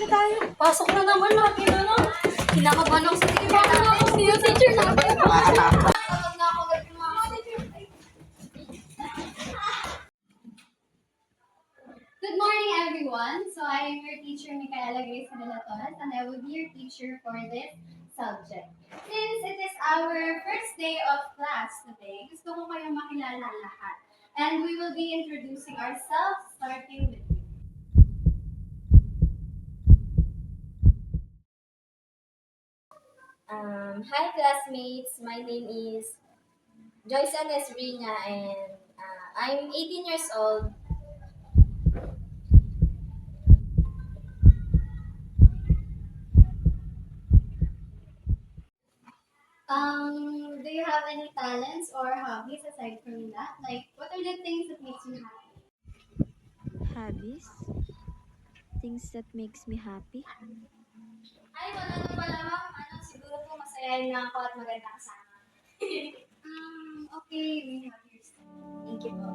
na tayo. Pasok na naman natin, ano? Kinakabahan ako sa teacher natin. Yung teacher natin. Tawag na ako agad yung mga teacher. Good morning, everyone. So I am your teacher, Micaela Grace Cadalatos, and I will be your teacher for this subject. Since it is our first day of class today, gusto ko kayong makilala lahat. And we will be introducing ourselves, starting with you. Hi classmates, my name is Joyce Anes Rina and I'm 18 years old. Do you have any talents or hobbies aside from that? Like, what are the things that makes you happy? Hobbies? Things that makes me happy? Ay, wala na pala ma'am. Siguro po masayahin na ako at maganda kasama. Okay, we have your stuff. Thank you po.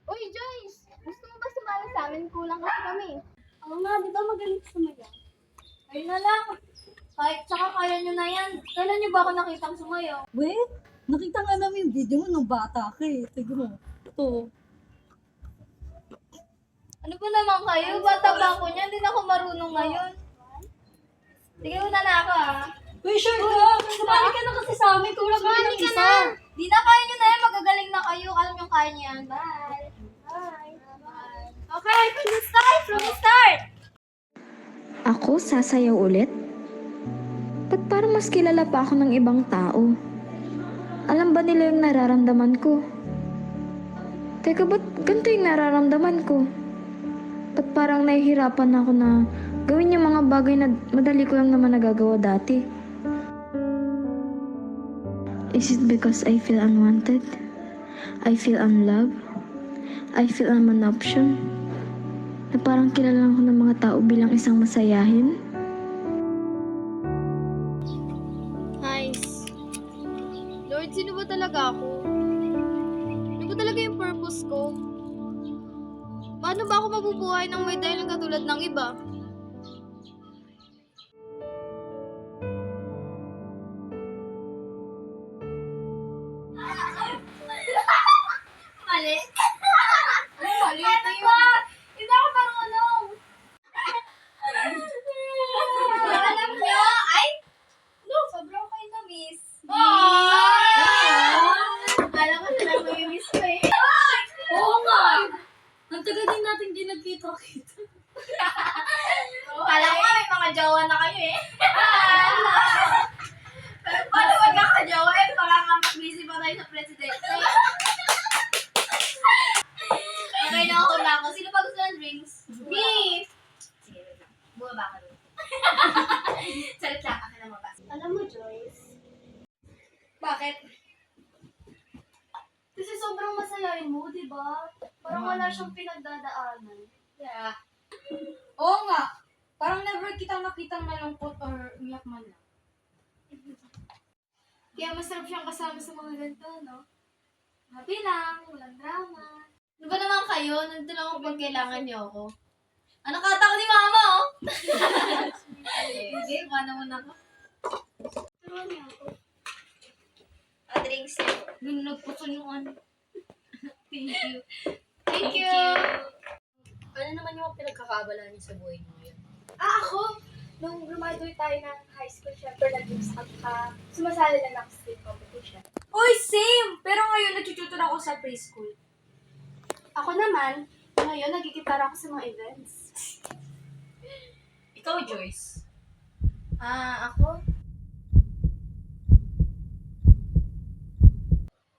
Uy, Joyce! Gusto mo ba sumali sa amin? Kulang kasi kami. Oo nga, di ba magaling ka sumayaw? Ayun na lang. Kahit tsaka kaya nyo na yan. Kailan nyo ba ako nakitang sumayaw? Wait, nakita nga namin yung video mo nung bata ka eh. Tignan mo. Ito. Ano ba naman kayo? Bata ba ako niyan? Hindi na ako marunong ngayon. Sige, una na ako ah. Uy, sure ka! Sumali ka na kasi sa amin. Kulang kami ng isa. Di na kaya nyo na yan. Magagaling na kayo. Alam nyo kaya nyo yan. Bye. Bye. Bye. Okay, from the start. From the start. Ako sasayaw ulit? Ba't parang mas kilala pa ako ng ibang tao? Alam ba nila yung nararamdaman ko? Teka, ba't ganito yung nararamdaman ko? Ba't parang nahihirapan ako na gawin yung mga bagay na madali ko lang naman nagagawa dati? Is it because I feel unwanted? I feel unloved? I feel I'm an option? Na parang kilala ko ng mga tao bilang isang masayahin? Nice. Lord, sino ba talaga ako? Ano ba talaga yung purpose ko? Paano ba ako mabubuhay ng may dahilan katulad ng iba? Mali. Mali na yun. Hindi ako marunong. Alam niyo, ay, no, sobrang kayo na miss. Alam ko sila mo yung miss ko eh. Oo nga! Ang tagal din natin di nagkita-kita. Alam ko may mga jowa na kayo eh. Pero paano magkakajowa eh? Parang nga mas busy pa tayo sa presidente. Okay na ako. Sino pa gusto ng drinks? Me! Sige, wait lang. Bumaba ka doon. Salit lang, akin na mabasa. Alam mo, Joyce, Bakit? Kasi sobrang masayain mo, di ba? Parang wala siyang pinagdadaanan. Yeah. Oo nga. Parang never kita nakitang malungkot or umiyak man lang. Kaya masarap siyang kasama sa mga ganito, no? Happy lang, walang drama. Ano ba naman kayo? Nandito lang ako pag kailangan niyo ako. Ano kata ko ni mama, oh? Sige, paano mo na ako? Turuan niyo ako. Drinks. Lunod po sa yung ano. Thank you. Thank you. Ano naman yung pinagkakaabalahan niyo sa buhay niyo ngayon? Ako, nung graduate tayo ng high school, syempre nag-usap ka, sumasali na ng state competition. Uy, same! Pero ngayon, nagtututor ako sa preschool. Ako naman, ngayon nagkikitara ako sa mga events. Ikaw, Joyce. Ako?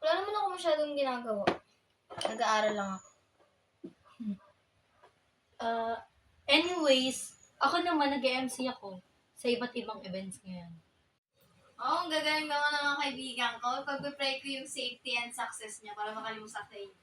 Wala naman ako masyadong ginagawa. Nag-aaral lang ako. Anyways, ako naman nag-MC ako sa iba't ibang events ngayon. Oo, ang gagaling naman ng mga kaibigan ko. Pag-pray ko yung safety and success niya para makalimusak sa inyo.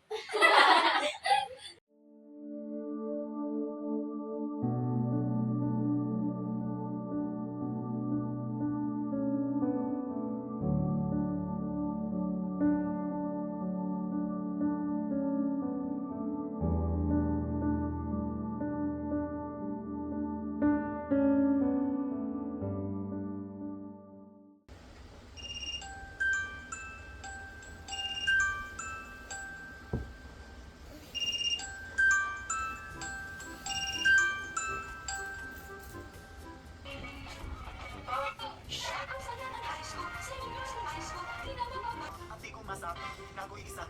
Ati ko masabi, nago isa.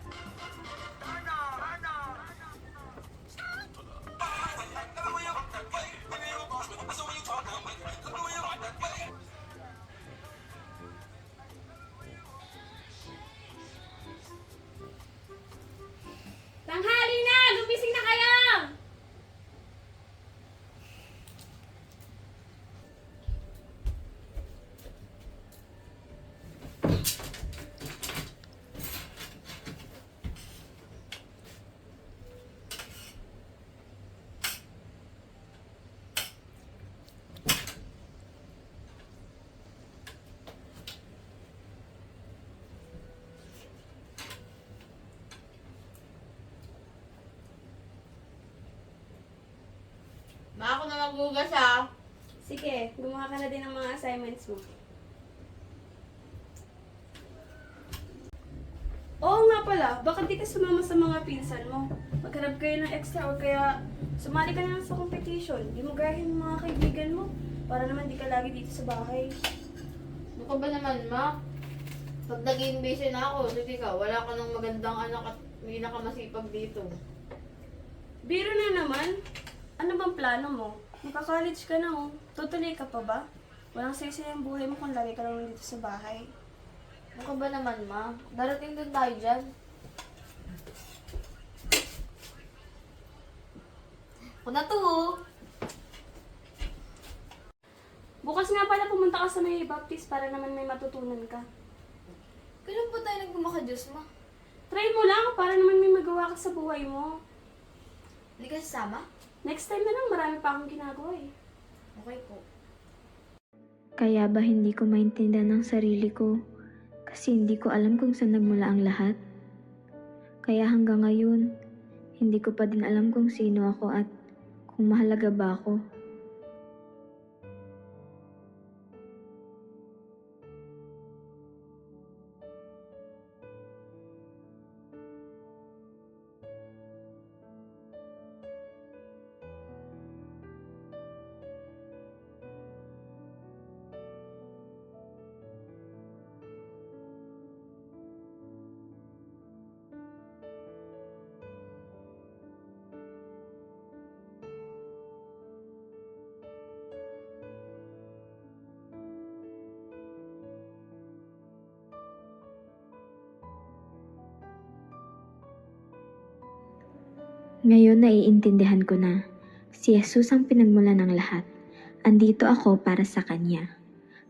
Tanghali na! Gumising na kayo! Ma, ako na magbugas ah. Sige, gumawa ka na din ng mga assignments mo. Oo nga pala, bakit di ka sumama sa mga pinsan mo? Maghanap kayo ng extra o kaya sumali ka na lang sa competition. Di mo gayahin yung mga kaibigan mo para naman di ka lagi dito sa bahay. Ano ka ba naman, ma? Pag naging busy na ako, sige ka, wala ka ng magandang anak at hindi na ka masipag dito. Biro na naman. Ano bang plano mo? Magka-college ka na oh. Tutuloy ka pa ba? Walang saysay ang buhay mo kung lagi ka lang dito sa bahay. Ano ka ba naman, ma? Darating din tayo dyan. Ako na to oh. Bukas nga pala pumunta ka sa may baptist para naman may matutunan ka. Kailan po tayo nagmamaka-Diyos, ma? Try mo lang para naman may magawa ka sa buhay mo. Hindi ka sasama? Next time na lang, marami pa akong ginagawa eh. Okay po. Kaya ba hindi ko maintindihan ang sarili ko? Kasi hindi ko alam kung saan nagmula ang lahat. Kaya hanggang ngayon, hindi ko pa din alam kung sino ako at kung mahalaga ba ako. Ngayon naiintindihan ko na, si Jesus ang pinagmula ng lahat. Andito ako para sa Kanya.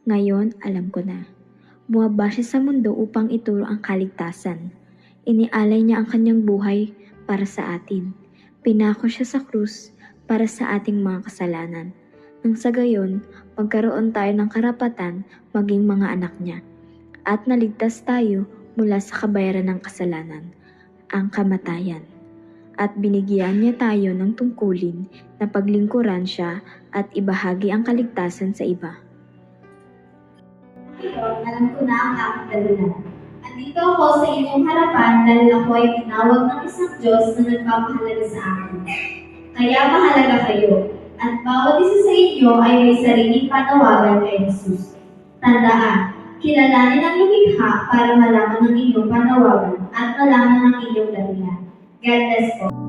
Ngayon, alam ko na. Bumaba siya sa mundo upang ituro ang kaligtasan. Inialay niya ang kanyang buhay para sa atin. Pinako siya sa krus para sa ating mga kasalanan. Nang sa gayon, magkaroon tayo ng karapatan maging mga anak niya. At naligtas tayo mula sa kabayaran ng kasalanan, ang kamatayan. At binigyan niya tayo ng tungkulin na paglingkuran siya at ibahagi ang kaligtasan sa iba. Ngayon, alam ko na ang aking dahilan. Andito ako sa inyong harapan dahil ako ay tinawag ng isang Diyos na nagpapahalaga sa akin. Kaya mahalaga kayo, at bawat isa sa inyo ay may sariling panawagan kay Jesus. Tandaan, kilalanin ang lumikha para malaman ang inyong panawagan at malaman ang inyong dahilan. God bless po.